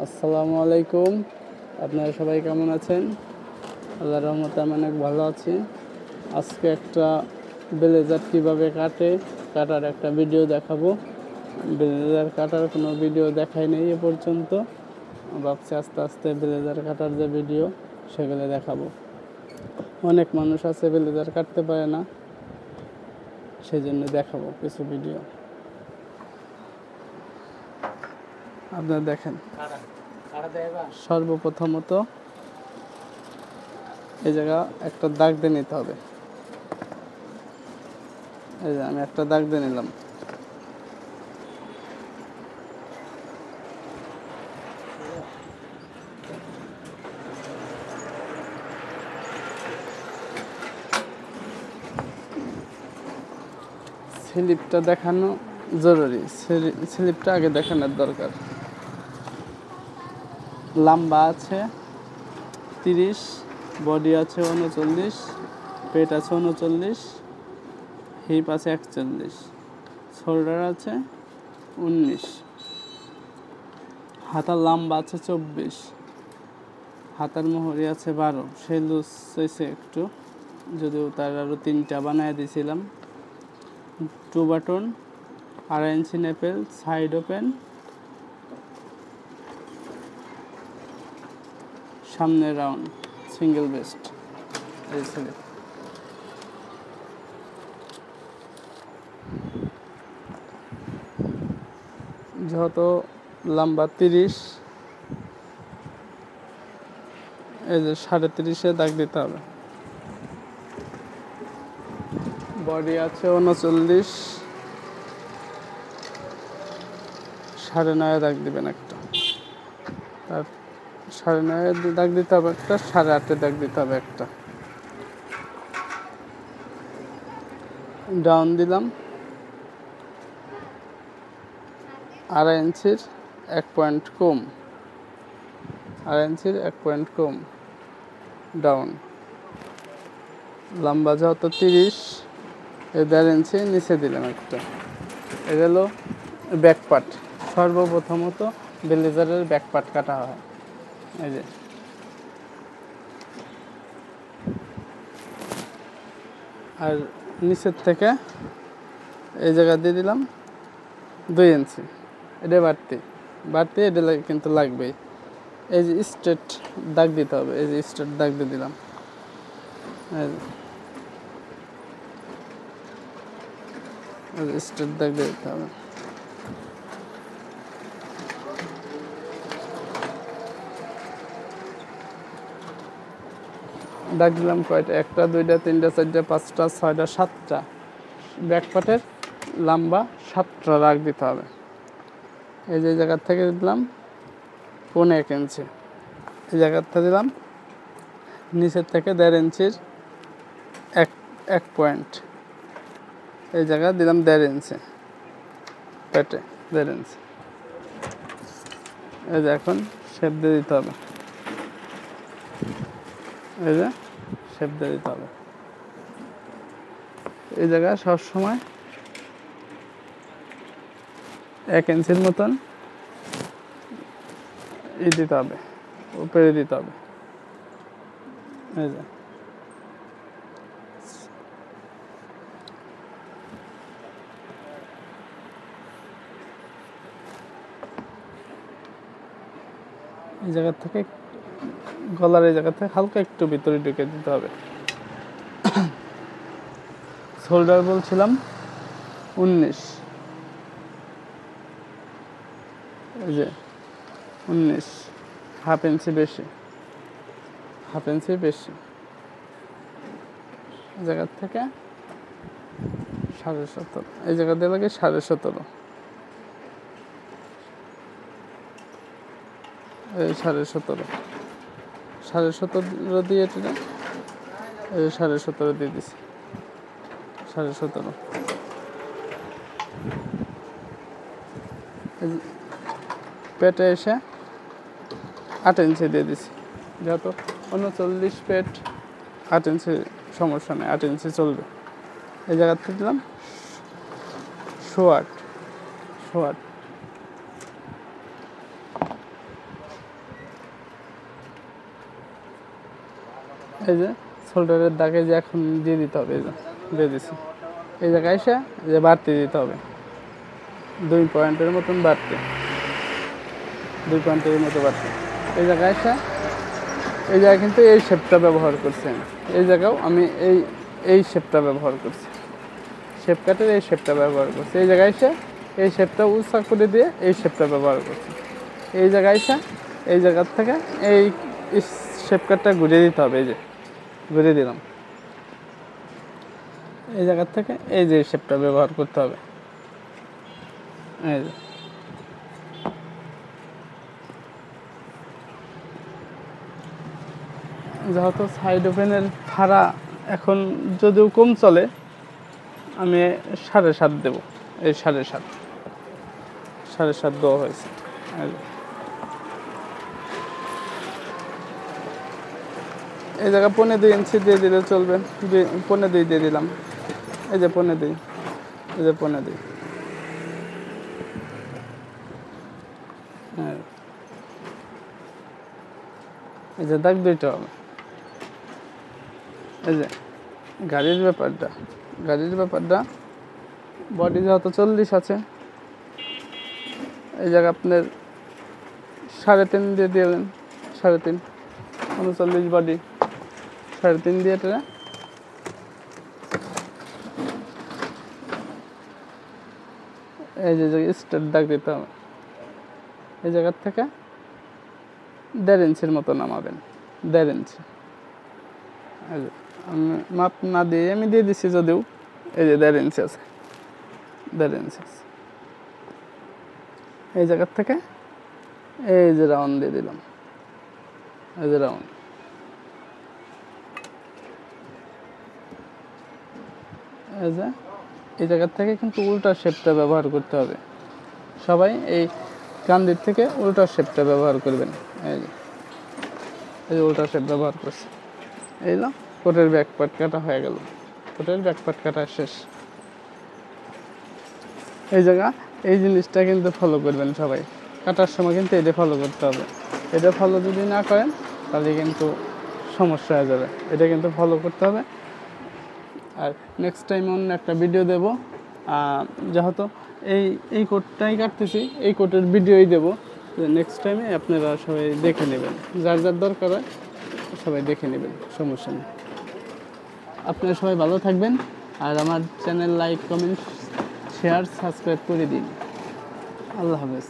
আসসালামু আলাইকুম। আপনারা সবাই কেমন আছেন? আল্লাহর রহমতে আমি অনেক ভালো আছি। আজকে একটা ব্লেজার কীভাবে কাটার একটা ভিডিও দেখাবো। ব্লেজার কাটার কোনো ভিডিও দেখাই নেই এ পর্যন্ত। ভাবছি আস্তে আস্তে ব্লেজার কাটার যে ভিডিও সেগুলো দেখাবো। অনেক মানুষ আছে ব্লেজার কাটতে পারে না, সেই জন্য দেখাবো কিছু ভিডিও। আপনারা দেখেন। সর্বপ্রথমত এই জায়গা একটা দাগ দিয়ে নিতে হবে। এই যে আমি একটা দাগ দিয়ে নিলাম। স্লিপটা দেখানো জরুরি, স্লিপটা আগে দেখানোর দরকার। লম্বা আছে 30, বডি আছে 39, পেট আছে 39, হিপ আছে 41, শোল্ডার আছে 19, হাতার লম্বা আছে 24, হাতার মোহরি আছে 12। সেই লুজ হয়েছে একটু, যদিও তার আরও 3টা বানিয়ে দিয়েছিলাম। 2 বাটন, 2.5 ইঞ্চি নেপেল, সাইড ওপেন, সামনে রাউন্ড, সিঙ্গেল বেস্ট। এই ছিল যেহেতু লম্বা 30, এই যে 30.5-এ দাগ দিতে হবে। বডি আছে 39, 9.5-এ দাগ দিবেন একটা, তার 9.5-এ দাগ দিতে হবে একটা, 8.5-এ দাগ দিতে হবে একটা। ডাউন দিলাম 2.5 ইঞ্চির 1 পয়েন্ট কম, 2.5 ইঞ্চির 1 পয়েন্ট কম ডাউন। লম্বা যেহেতু 30, 1.5 ইঞ্চি নিচে দিলাম একটা। এটা হলো ব্যাক পার্ট। সর্বপ্রথমত ব্লেজারের ব্যাক পার্ট কাটা হয়। এই যে আর নিচের থেকে এই জায়গা দিয়ে দিলাম 2 ইঞ্চি। এটা বাড়তি এটা কিন্তু লাগবেই। এই যে স্ট্রেট দাগ দিতে হবে, এই যে স্ট্রেট দাগ দিয়ে দিলাম। স্ট্রেট দাগ দিয়ে দিতে হবে। দাগ দিলাম কয়টা? 1টা, 2টা, 3টা, 4টা, 5টা, 6টা, 7টা। ব্যাক পার্টের লম্বা 7টা দাগ দিতে হবে। এই যে জায়গার থেকে দিলাম 1.5 ইঞ্চি, এই জায়গাটা দিলাম নিচের থেকে 1.5 ইঞ্চির 1 পয়েন্ট, এই জায়গা দিলাম 1.5 ইঞ্চি, পেটে 1.5 ইঞ্চি। এই যে এখন শেপ দিয়ে দিতে হবে। এই যে শেপ দিয়ে দিতে হবে। এই জায়গায় সবসময় 1 ইঞ্চির মতন দিতে হবে, উপরে দিতে হবে। এই যে এই জায়গা থেকে গলার এই জায়গা থেকে হালকা একটু ভিতরে ঢুকে দিতে হবে। শোল্ডার বলছিলাম 19, এই যে 19, হাফ ইঞ্চি বেশি, এই জায়গার থেকে 17.5, এই জায়গা দিয়ে লাগে 17.5, এই 17.5 দিয়ে এটা এই 17.5 দিয়ে দিছি, 17.5। পেটে এসে 8 ইঞ্চি দিয়ে দিছি, যেহেতু 39 পেট, 8 ইঞ্চি সমস্যা নেই, 8 ইঞ্চি চলবে। এই জায়গাতে দিলাম 8.25, এই যে শোল্ডারের দাগে যে এখন দিয়ে দিতে হবে, এই যে দিয়ে দিচ্ছি, এই জায়গায় এসে যে বাড়তি দিতে হবে 2 পয়েন্টের মতন বাড়তি, 2 পয়েন্টের মতো বাড়তি। এই জায়গায় এসে এই জায়গায় কিন্তু এই শেপটা ব্যবহার করছি আমি, এই জায়গাও আমি এই শেপটা ব্যবহার করছি, শেপ কাটের এই শেপটা ব্যবহার করছি। এই জায়গায় এসে এই শেপটা উঁচা করে দিয়ে এই শেপটা ব্যবহার করছি। এই জায়গায় এসে এই জায়গার থেকে এই শেপ কাটটা ঘুরিয়ে দিতে হবে, এই যে ঘুরিয়ে দিলাম। এই জায়গার থেকে এই যে শেপটা ব্যবহার করতে হবে, এই যে যেহেতু সাইড ওপেনের ভাড়া এখন যদিও কম চলে, আমি 7.5 দেবো, এই 7.5 দেওয়া হয়েছে। এই জায়গা 1.5 ইঞ্চি দিয়ে দিলে চলবে, 1.5 দিয়ে দিলাম, এই যে 1.5, এই যে 1.5, হ্যাঁ এই যে দাগ 2টা হবে। এই যে গাড়ির ব্যাপারটা বডি যেহেতু 40 আছে, এই জায়গা আপনার 3.5 দিয়ে দিলেন, 3.5, 39 বডি 3.5 দিয়ে এটা এই যে স্টার দাগ দিতে হবে। এই জায়গার থেকে 1.5 ইঞ্চির মতো নামাবেন, 1.5 ইঞ্চি। আমি মাপ না দিয়ে আমি দিয়ে দিচ্ছি, যদিও এই যে 1.5 ইঞ্চি আছে, 1.5 ইঞ্চি আছে। এই জায়গার থেকে এই যে রাউন্ড দিয়ে দিলাম, এই যে রাউন্ড। এই জায়গার থেকে কিন্তু উল্টা শেপটা ব্যবহার করতে হবে, সবাই এই কান্দির থেকে উল্টা শেপটা ব্যবহার করবেন। এই যে উল্টা শেপ ব্যবহার করছে, এই না কোটের ব্যাক পার্ট কাটা হয়ে গেল, কোটের ব্যাক পার্ট কাটা শেষ। এই জায়গা এই জিনিসটা কিন্তু ফলো করবেন সবাই, কাটার সময় কিন্তু এটা ফলো করতে হবে। এটা ফলো যদি না করেন তাহলে কিন্তু সমস্যা হয়ে যাবে, এটা কিন্তু ফলো করতে হবে। আর নেক্সট টাইম অন্য একটা ভিডিও দেব, যেহেতু এই কোটটাই কাটতেছি, এই কোটের ভিডিওই দেবো। নেক্সট টাইমে আপনারা সবাই দেখে নেবেন, যার দরকার হয় সবাই দেখে নেবেন, সমস্যা নেই। আপনারা সবাই ভালো থাকবেন, আর আমার channel like, comment, share, subscribe করে দিন। আল্লাহ হাফেজ।